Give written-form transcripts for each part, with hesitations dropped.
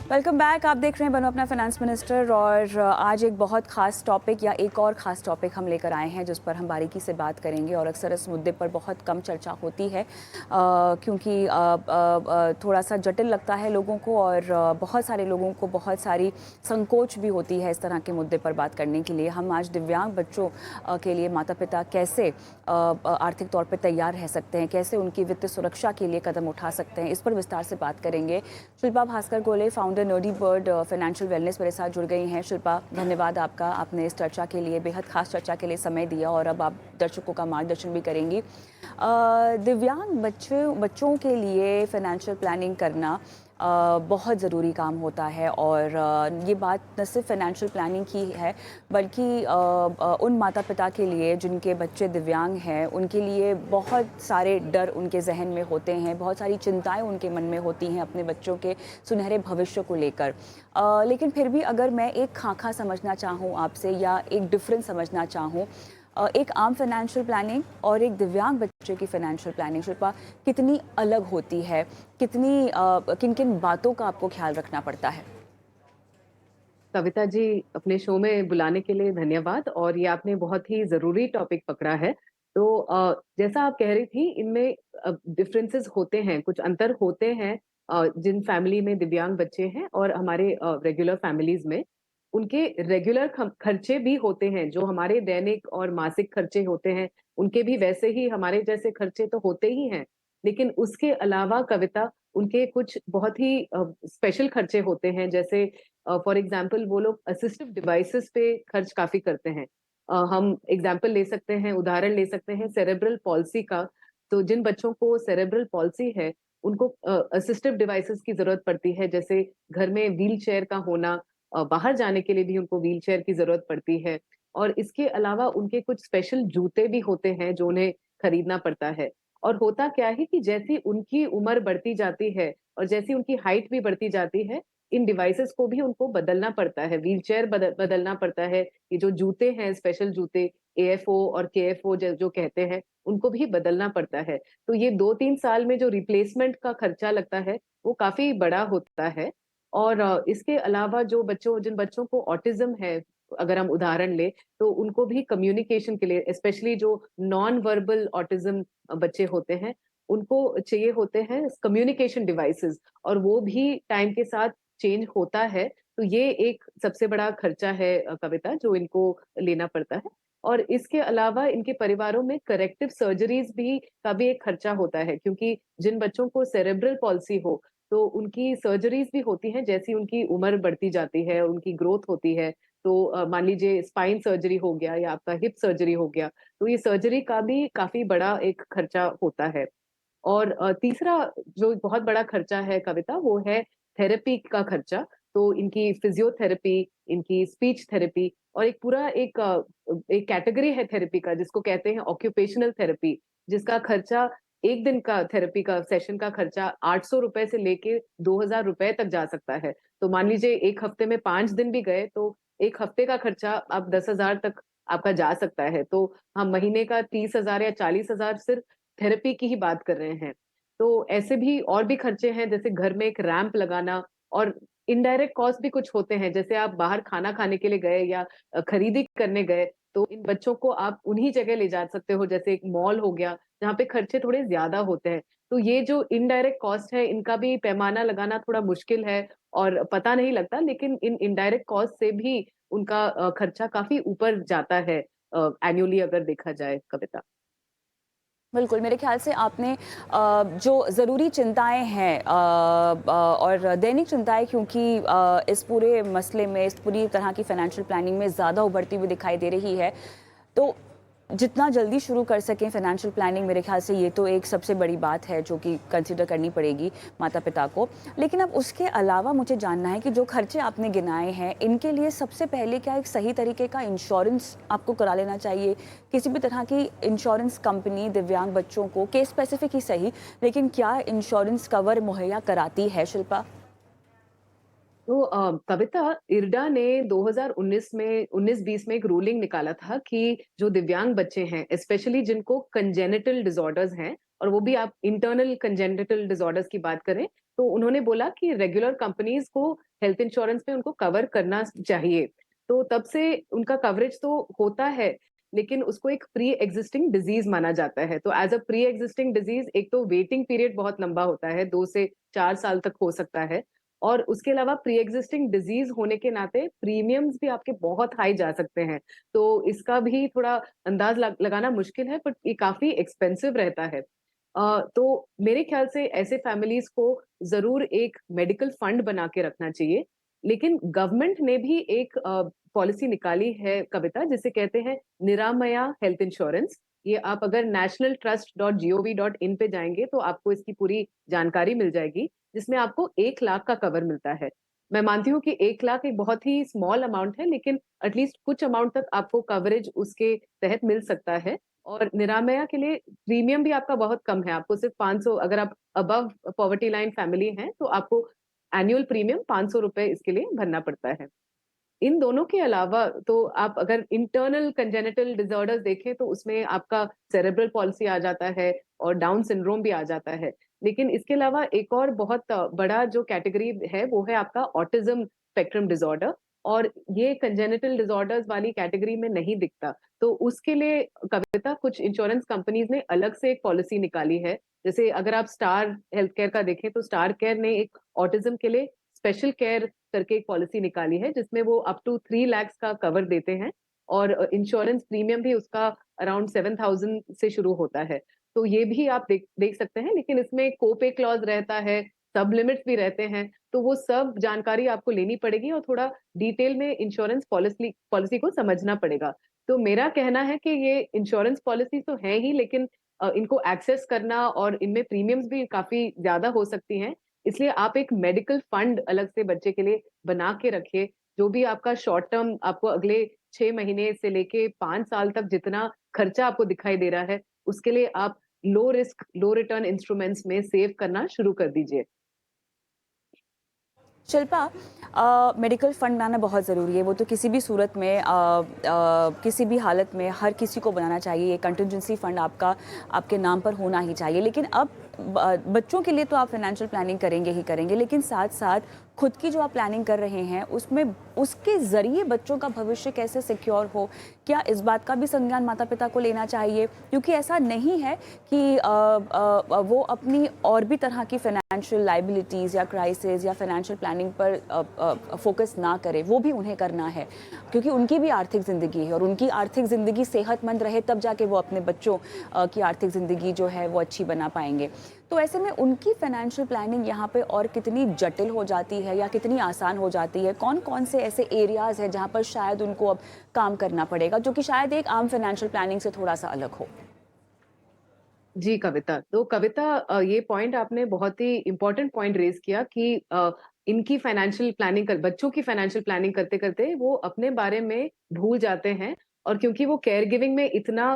Welcome back. आप देख रहे हैं बनो अपना फाइनेंस मिनिस्टर और आज एक बहुत खास टॉपिक या एक और ख़ास टॉपिक हम लेकर आए हैं जिस पर हम बारीकी से बात करेंगे। और अक्सर इस मुद्दे पर बहुत कम चर्चा होती है क्योंकि थोड़ा सा जटिल लगता है लोगों को और बहुत सारे लोगों को बहुत सारी संकोच भी होती है इस तरह के मुद्दे पर बात करने के लिए। हम आज दिव्यांग बच्चों के लिए माता पिता कैसे आर्थिक तौर पर तैयार रह सकते हैं, कैसे उनकी वित्तीय सुरक्षा के लिए कदम उठा सकते हैं, इस पर विस्तार से बात करेंगे। शिल्पा भास्कर गोले, founder nerdy bird financial wellness, मेरे साथ जुड़ गई हैं। शिल्पा, धन्यवाद आपका, आपने इस चर्चा के लिए, बेहद खास चर्चा के लिए समय दिया और अब आप दर्शकों का मार्गदर्शन भी करेंगी। दिव्यांग बच्चों के लिए फाइनेंशियल प्लानिंग करना बहुत ज़रूरी काम होता है और ये बात न सिर्फ फाइनेंशियल प्लानिंग की है बल्कि उन माता पिता के लिए जिनके बच्चे दिव्यांग हैं, उनके लिए बहुत सारे डर उनके जहन में होते हैं, बहुत सारी चिंताएं उनके मन में होती हैं अपने बच्चों के सुनहरे भविष्य को लेकर। लेकिन फिर भी अगर मैं एक खाका समझना चाहूँ आपसे या एक डिफरेंस समझना चाहूँ, एक आम फाइनेंशियल प्लानिंग और एक दिव्यांग बच्चे की फाइनेंशियल प्लानिंग, शिल्पा, कितनी अलग होती है? कितनी किन किन बातों का आपको ख्याल रखना पड़ता है? कविता जी, अपने शो में बुलाने के लिए धन्यवाद। और ये आपने बहुत ही ज़रूरी टॉपिक पकड़ा है। तो जैसा आप कह रही थी, इनमें डिफरेंसेस होते हैं, कुछ अंतर होते हैं जिन फैमिली में दिव्यांग बच्चे हैं और हमारे रेगुलर फैमिलीज़ में। उनके रेगुलर खर्चे भी होते हैं, जो हमारे दैनिक और मासिक खर्चे होते हैं, उनके भी वैसे ही हमारे जैसे खर्चे तो होते ही हैं। लेकिन उसके अलावा कविता, उनके कुछ बहुत ही स्पेशल खर्चे होते हैं। जैसे फॉर एग्जाम्पल वो लोग असिस्टिव डिवाइसेस पे खर्च काफ़ी करते हैं। हम एग्जाम्पल ले सकते हैं, उदाहरण ले सकते हैं सेरेब्रल पॉल्सी का। तो जिन बच्चों को सेरेब्रल पॉल्सी है, उनको असिस्टिव डिवाइसेस की ज़रूरत पड़ती है, जैसे घर में व्हीलचेयर का होना, बाहर जाने के लिए भी उनको व्हीलचेयर की ज़रूरत पड़ती है। और इसके अलावा उनके कुछ स्पेशल जूते भी होते हैं, जो उन्हें खरीदना पड़ता है। और होता क्या है कि जैसी उनकी उम्र बढ़ती जाती है और जैसी उनकी हाइट भी बढ़ती जाती है, इन डिवाइसेस को भी उनको बदलना पड़ता है, व्हीलचेयर बदलना पड़ता है। ये जो जूते हैं, स्पेशल जूते एएफओ और केएफओ जो कहते हैं, उनको भी बदलना पड़ता है। तो ये 2-3 साल में जो रिप्लेसमेंट का खर्चा लगता है, वो काफ़ी बड़ा होता है। और इसके अलावा जिन बच्चों को ऑटिज़्म है, अगर हम उदाहरण लें, तो उनको भी कम्युनिकेशन के लिए, स्पेशली जो नॉन वर्बल ऑटिज़्म बच्चे होते हैं, उनको चाहिए होते हैं कम्युनिकेशन डिवाइसेज़, और वो भी टाइम के साथ चेंज होता है। तो ये एक सबसे बड़ा खर्चा है कविता, जो इनको लेना पड़ता है। और इसके अलावा इनके परिवारों में करेक्टिव सर्जरीज़ भी का भी एक खर्चा होता है, क्योंकि जिन बच्चों को सेरेब्रल पॉल्सी हो, तो उनकी सर्जरीज़ भी होती हैं, जैसी उनकी उम्र बढ़ती जाती है, उनकी ग्रोथ होती है। तो मान लीजिए स्पाइन सर्जरी हो गया या आपका हिप सर्जरी हो गया, तो ये सर्जरी का भी काफ़ी बड़ा एक खर्चा होता है। और तीसरा जो बहुत बड़ा खर्चा है कविता, वो है थेरेपी का खर्चा। तो इनकी फिजियोथेरेपी, इनकी स्पीच थेरेपी, और एक कैटेगरी है थेरेपी का जिसको कहते हैं ऑक्यूपेशनल थेरेपी, जिसका खर्चा 1 दिन का थेरेपी का सेशन का खर्चा ₹800 से लेके ₹2000 तक जा सकता है। तो मान लीजिए 1 हफ्ते में 5 दिन भी गए, तो 1 हफ्ते का खर्चा आप 10,000 तक आपका जा सकता है। तो हम महीने का 30,000 या 40,000 सिर्फ थेरेपी की ही बात कर रहे हैं। तो ऐसे भी और भी खर्चे हैं, जैसे घर में एक रैंप लगाना, और इनडायरेक्ट कॉस्ट भी कुछ होते हैं, जैसे आप बाहर खाना खाने के लिए गए या खरीदी करने गए, तो इन बच्चों को आप उन्हीं जगह ले जा सकते हो, जैसे एक मॉल हो गया, जहाँ पे खर्चे थोड़े ज़्यादा होते हैं। तो ये जो इनडायरेक्ट कॉस्ट है, इनका भी पैमाना लगाना थोड़ा मुश्किल है और पता नहीं लगता, लेकिन इन इनडायरेक्ट कॉस्ट से भी उनका खर्चा काफ़ी ऊपर जाता है एनुअली अगर देखा जाए, कविता। बिल्कुल, मेरे ख़्याल से आपने जो ज़रूरी चिंताएँ हैं और दैनिक चिंताएँ, क्योंकि इस पूरे मसले में, इस पूरी तरह की फ़ाइनेंशियल प्लानिंग में ज़्यादा उभरती हुई दिखाई दे रही है। तो जितना जल्दी शुरू कर सकें फ़ाइनेंशियल प्लानिंग, मेरे ख़्याल से ये तो एक सबसे बड़ी बात है जो कि कंसिडर करनी पड़ेगी माता-पिता को। लेकिन अब उसके अलावा मुझे जानना है कि जो खर्चे आपने गिनाए हैं, इनके लिए सबसे पहले क्या एक सही तरीके का इंश्योरेंस आपको करा लेना चाहिए? किसी भी तरह की इंश्योरेंस कंपनी दिव्यांग बच्चों को, केस स्पेसिफ़िक ही सही, लेकिन क्या इंश्योरेंस कवर मुहैया कराती है, शिल्पा? तो कविता, इरडा ने 2019 में 19-20 में एक रूलिंग निकाला था कि जो दिव्यांग बच्चे हैं, स्पेशली जिनको कंजेनिटल डिसऑर्डर्स हैं, और वो भी आप इंटरनल कंजेनिटल डिसऑर्डर्स की बात करें, तो उन्होंने बोला कि रेगुलर कंपनीज को हेल्थ इंश्योरेंस में उनको कवर करना चाहिए। तो तब से उनका कवरेज तो होता है, लेकिन उसको एक प्री एग्जिस्टिंग डिजीज माना जाता है। तो as a pre existing disease एक तो वेटिंग पीरियड बहुत लंबा होता है, 2 से 4 साल तक हो सकता है। और उसके अलावा प्री एग्जिस्टिंग डिजीज होने के नाते प्रीमियम्स भी आपके बहुत हाई जा सकते हैं। तो इसका भी थोड़ा अंदाज लगाना मुश्किल है, बट ये काफी एक्सपेंसिव रहता है। तो मेरे ख्याल से ऐसे फैमिलीज को जरूर एक मेडिकल फंड बना के रखना चाहिए। लेकिन गवर्नमेंट ने भी एक पॉलिसी निकाली है कविता, जिसे कहते हैं निरामया हेल्थ इंश्योरेंस। ये आप अगर nationaltrust.gov.in पे जाएंगे तो आपको इसकी पूरी जानकारी मिल जाएगी, जिसमें आपको 1 लाख का कवर मिलता है। मैं मानती हूँ कि 1 लाख एक बहुत ही स्मॉल अमाउंट है, लेकिन एटलीस्ट कुछ अमाउंट तक आपको कवरेज उसके तहत मिल सकता है। और निरामया के लिए प्रीमियम भी आपका बहुत कम है, आपको सिर्फ 500, अगर आप अबव पॉवर्टी लाइन फैमिली हैं तो आपको एनुअल प्रीमियम 500 रुपए इसके लिए भरना पड़ता है। इन दोनों के अलावा तो आप अगर इंटरनल कंजेनिटल डिसऑर्डर्स देखें तो उसमें आपका सेरेब्रल पॉलिसी आ जाता है और डाउन सिंड्रोम भी आ जाता है। लेकिन इसके अलावा एक और बहुत बड़ा जो कैटेगरी है वो है आपका ऑटिज्म स्पेक्ट्रम डिसऑर्डर, और ये कंजेनिटल डिसऑर्डर्स वाली कैटेगरी में नहीं दिखता। तो उसके लिए कविता कुछ इंश्योरेंस कंपनीज ने अलग से एक पॉलिसी निकाली है। जैसे अगर आप स्टार हेल्थ केयर का देखें तो स्टार केयर ने एक ऑटिज्म के लिए स्पेशल केयर करके एक पॉलिसी निकाली है, जिसमें वो अप टू 3 लाख का कवर देते हैं। और इंश्योरेंस प्रीमियम भी उसका अराउंड 7,000 से शुरू होता है। तो ये भी आप देख सकते हैं, लेकिन इसमें कोपे क्लॉज रहता है, सब लिमिट्स भी रहते हैं। तो वो सब जानकारी आपको लेनी पड़ेगी और थोड़ा डिटेल में इंश्योरेंस पॉलिसी पॉलिसी को समझना पड़ेगा। तो मेरा कहना है कि ये इंश्योरेंस पॉलिसी तो है ही, लेकिन इनको एक्सेस करना और इनमें प्रीमियम्स भी काफी ज्यादा हो सकती हैं। इसलिए आप एक मेडिकल फंड अलग से बच्चे के लिए बना के रखिए। जो भी आपका शॉर्ट टर्म आपको अगले 6 महीने से लेके 5 साल तक जितना खर्चा आपको दिखाई दे रहा है, उसके लिए आप लो रिस्क, लो रिटर्न इंस्ट्रूमेंट्स में सेव करना शुरू कर दीजिए। शिल्पा, मेडिकल फंड बनाना बहुत ज़रूरी है। वो तो किसी भी सूरत में किसी भी हालत में हर किसी को बनाना चाहिए। ये कंटिजेंसी फंड आपका आपके नाम पर होना ही चाहिए। लेकिन अब बच्चों के लिए तो आप फाइनेंशियल प्लानिंग करेंगे ही करेंगे, लेकिन साथ साथ खुद की जो आप प्लानिंग कर रहे हैं उसमें उसके ज़रिए बच्चों का भविष्य कैसे सिक्योर हो, क्या इस बात का भी संज्ञान माता पिता को लेना चाहिए? क्योंकि ऐसा नहीं है कि वो अपनी और भी तरह की फाइनेंशियल लाइबिलिटीज़ या क्राइसिस या फाइनेंशियल प्लानिंग पर फोकस ना करे, वो भी उन्हें करना है, क्योंकि उनकी भी आर्थिक ज़िंदगी है और उनकी आर्थिक ज़िंदगी सेहतमंद रहे तब जाके वो अपने बच्चों की आर्थिक ज़िंदगी जो है वो अच्छी बना पाएंगे। तो ऐसे में उनकी फाइनेंशियल प्लानिंग यहाँ पे और कितनी जटिल हो जाती है या कितनी आसान हो जाती है? कौन कौन से ऐसे एरियाज़ हैं जहाँ पर शायद उनको अब काम करना पड़ेगा, जो कि शायद एक आम फाइनेंशियल प्लानिंग से थोड़ा सा अलग हो? जी, कविता। तो कविता, ये पॉइंट आपने बहुत ही इम्पोर्टेंट पॉइंट रेज़ किया कि इनकी फाइनेंशियल प्लानिंग कर बच्चों की फाइनेंशियल प्लानिंग करते-करते वो अपने बारे में भूल जाते हैं। और क्योंकि वो केयर गिविंग में इतना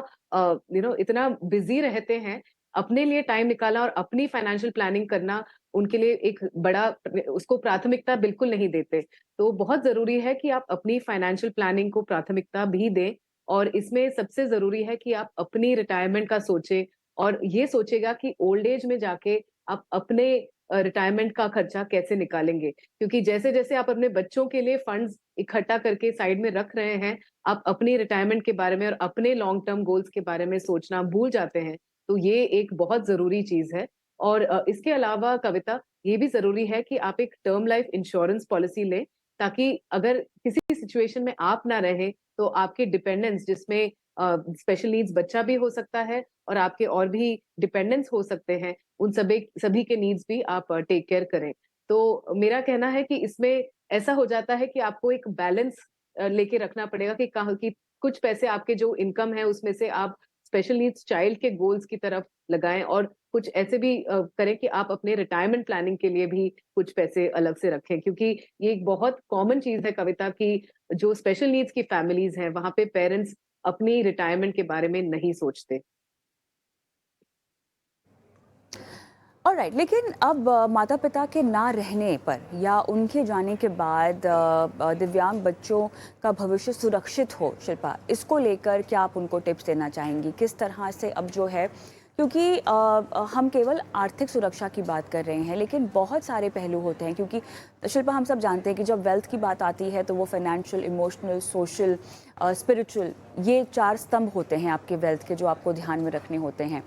इतना बिज़ी रहते हैं, अपने लिए टाइम निकालना और अपनी फाइनेंशियल प्लानिंग करना उनके लिए एक बड़ा उसको प्राथमिकता बिल्कुल नहीं देते। तो बहुत ज़रूरी है कि आप अपनी फाइनेंशियल प्लानिंग को प्राथमिकता भी दें, और इसमें सबसे ज़रूरी है कि आप अपनी रिटायरमेंट का सोचें और ये सोचेगा कि ओल्ड एज में जाके आप अपने रिटायरमेंट का खर्चा कैसे निकालेंगे। क्योंकि जैसे-जैसे आप अपने बच्चों के लिए फंड्स इकट्ठा करके साइड में रख रहे हैं, आप अपनी रिटायरमेंट के बारे में और अपने लॉन्ग टर्म गोल्स के बारे में सोचना भूल जाते हैं। तो ये एक बहुत ज़रूरी चीज़ है। और इसके अलावा कविता, ये भी ज़रूरी है कि आप एक टर्म लाइफ इंश्योरेंस पॉलिसी लें, ताकि अगर किसी सिचुएशन में आप ना रहें, तो आपके डिपेंडेंट्स, जिसमें स्पेशल नीड्स बच्चा भी हो सकता है और आपके और भी डिपेंडेंट्स हो सकते हैं, उन सभी के नीड्स भी आप टेक केयर करें। तो मेरा कहना है कि इसमें ऐसा हो जाता है कि आपको एक बैलेंस लेके रखना पड़ेगा कि कहाँ कि कुछ पैसे आपके जो इनकम है उसमें से आप स्पेशल नीड्स चाइल्ड के गोल्स की तरफ लगाएँ, और कुछ ऐसे भी करें कि आप अपने रिटायरमेंट प्लानिंग के लिए भी कुछ पैसे अलग से रखें। क्योंकि ये एक बहुत कॉमन चीज़ है कविता, कि जो स्पेशल नीड्स की फैमिलीज़ हैं, वहाँ पे पेरेंट्स अपनी रिटायरमेंट के बारे में नहीं सोचते। ऑलराइट, लेकिन अब माता-पिता के ना रहने पर या उनके जाने के बाद दिव्यांग बच्चों का भविष्य सुरक्षित हो, शिल्पा, इसको लेकर क्या आप उनको टिप्स देना चाहेंगी? किस तरह से अब जो है, क्योंकि हम केवल आर्थिक सुरक्षा की बात कर रहे हैं, लेकिन बहुत सारे पहलू होते हैं। क्योंकि शिल्पा, हम सब जानते हैं कि जब वेल्थ की बात आती है तो वो फाइनेंशियल, इमोशनल, सोशल, स्पिरिचुअल, ये 4 स्तंभ होते हैं आपके वेल्थ के, जो आपको ध्यान में रखने होते हैं।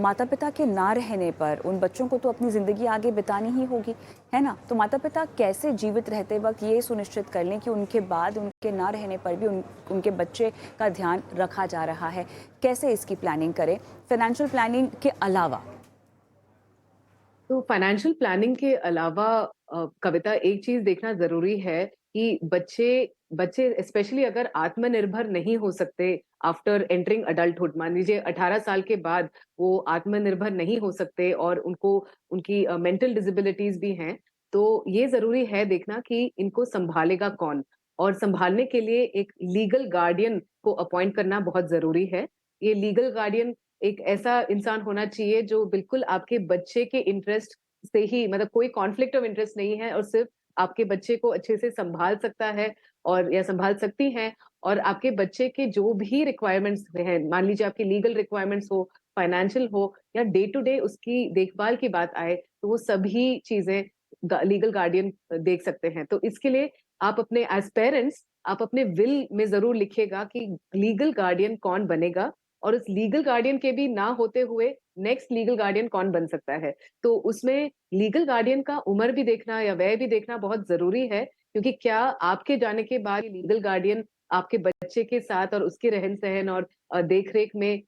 माता पिता के ना रहने पर उन बच्चों को तो अपनी ज़िंदगी आगे बितानी ही होगी, है ना? तो माता पिता कैसे जीवित रहते वक्त ये सुनिश्चित कर लें कि उनके बाद, उनके ना रहने पर भी उनके बच्चे का ध्यान रखा जा रहा है? कैसे इसकी प्लानिंग करें फाइनेंशियल प्लानिंग के अलावा? तो फाइनेंशियल प्लानिंग के अलावा कविता, एक चीज देखना जरूरी है कि बच्चे बच्चे स्पेशली अगर आत्मनिर्भर नहीं हो सकते आफ्टर एंटरिंग अडल्टहुड, मान लीजिए 18 साल के बाद वो आत्मनिर्भर नहीं हो सकते और उनको उनकी मेंटल डिसेबिलिटीज भी हैं, तो ये जरूरी है देखना कि इनको संभालेगा कौन। और संभालने के लिए एक लीगल गार्डियन को अपॉइंट करना बहुत जरूरी है। ये लीगल गार्डियन एक ऐसा इंसान होना चाहिए जो बिल्कुल आपके बच्चे के इंटरेस्ट से ही, मतलब कोई कॉन्फ्लिक्ट ऑफ इंटरेस्ट नहीं है, और सिर्फ आपके बच्चे को अच्छे से संभाल सकता है और या संभाल सकती हैं, और आपके बच्चे के जो भी रिक्वायरमेंट्स हैं, मान लीजिए आपकी लीगल रिक्वायरमेंट्स हो, फाइनेंशियल हो, या डे टू डे उसकी देखभाल की बात आए, तो वो सभी चीजें लीगल गार्डियन देख सकते हैं। तो इसके लिए आप अपने एज पेरेंट्स आप अपने विल में जरूर लिखिएगा कि लीगल गार्डियन कौन बनेगा, और उस लीगल गार्डियन के भी ना होते हुए नेक्स्ट लीगल गार्डियन कौन बन सकता है। तो उसमें लीगल गार्डियन का उम्र भी देखना या वय भी देखना बहुत जरूरी है, क्योंकि क्या आपके जाने के बाद लीगल गार्डियन आपके बच्चे के साथ और उसके रहन सहन और देख रेख में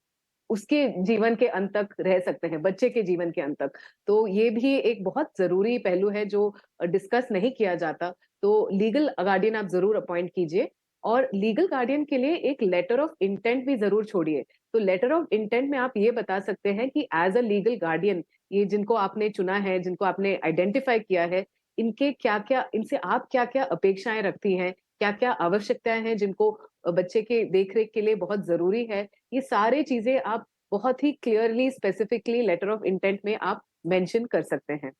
उसके जीवन के अंत तक रह सकते हैं, बच्चे के जीवन के अंत तक। तो ये भी एक बहुत ज़रूरी पहलू है जो डिस्कस नहीं किया जाता। तो लीगल गार्डियन आप ज़रूर अपॉइंट कीजिए, और लीगल गार्डियन के लिए एक लेटर ऑफ इंटेंट भी ज़रूर छोड़िए। तो लेटर ऑफ इंटेंट में आप ये बता सकते हैं कि एज़ अ लीगल गार्डियन, ये जिनको आपने चुना है, जिनको आपने आइडेंटिफाई किया है, इनके क्या-क्या, इनसे आप क्या-क्या अपेक्षाएँ रखती हैं, क्या-क्या आवश्यकताएँ हैं जिनको बच्चे के देख-रेख के लिए बहुत ज़रूरी है। ये सारी चीजें आप बहुत ही clearly specifically letter of intent में आप मेंशन कर सकते हैं।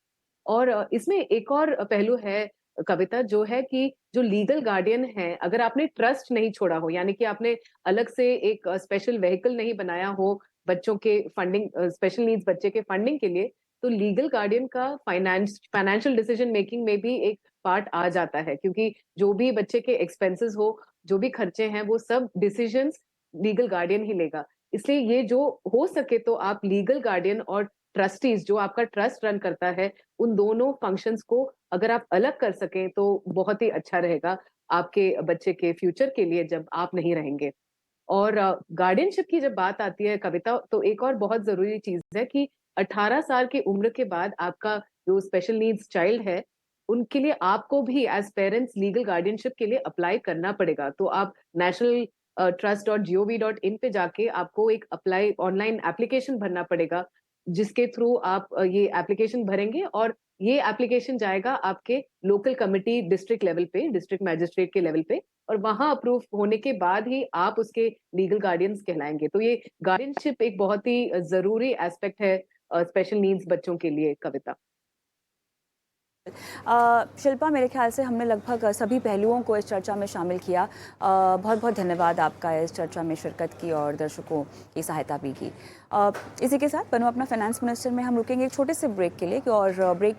और इसमें एक और पहलू है कविता, जो है कि जो लीगल गार्डियन है, अगर आपने ट्रस्ट नहीं छोड़ा हो, यानी कि आपने अलग से एक स्पेशल व्हीकल नहीं बनाया हो बच्चों के फंडिंग, स्पेशल नीड्स बच्चे के फंडिंग के लिए, तो लीगल गार्डियन का फाइनेंशियल डिसीजन मेकिंग में भी एक पार्ट आ जाता है, क्योंकि जो भी बच्चे के एक्सपेंसेस हो, जो भी खर्चे हैं, वो सब डिसीजंस लीगल गार्डियन ही लेगा। इसलिए ये जो हो सके तो आप लीगल गार्डियन और ट्रस्टीज, जो आपका ट्रस्ट रन करता है, उन दोनों फंक्शंस को अगर आप अलग कर सकें तो बहुत ही अच्छा रहेगा आपके बच्चे के फ्यूचर के लिए जब आप नहीं रहेंगे। और गार्डियनशिप की जब बात आती है कविता, तो एक और बहुत ज़रूरी चीज़ है कि 18 साल की उम्र के बाद आपका जो स्पेशल नीड्स चाइल्ड है, उनके लिए आपको भी एज़ पेरेंट्स लीगल गार्डियनशिप के लिए अप्लाई करना पड़ेगा। तो आप नेशनल trust.gov.in पे जाके आपको एक अप्लाई ऑनलाइन एप्लीकेशन भरना पड़ेगा, जिसके थ्रू आप ये एप्लीकेशन भरेंगे, और ये एप्लीकेशन जाएगा आपके लोकल कमिटी डिस्ट्रिक्ट लेवल पे, डिस्ट्रिक्ट मैजिस्ट्रेट के लेवल पे, और वहां अप्रूव होने के बाद ही आप उसके लीगल गार्डियंस कहलाएंगे। तो ये गार्डियनशिप एक बहुत ही जरूरी एस्पेक्ट है स्पेशल नीड्स बच्चों के लिए कविता। शिल्पा, मेरे ख्याल से हमने लगभग सभी पहलुओं को इस चर्चा में शामिल किया। बहुत बहुत धन्यवाद आपका इस चर्चा में शिरकत की और दर्शकों की सहायता भी की। इसी के साथ बनो अपना फाइनेंस मिनिस्टर में हम रुकेंगे एक छोटे से ब्रेक के लिए, और ब्रेक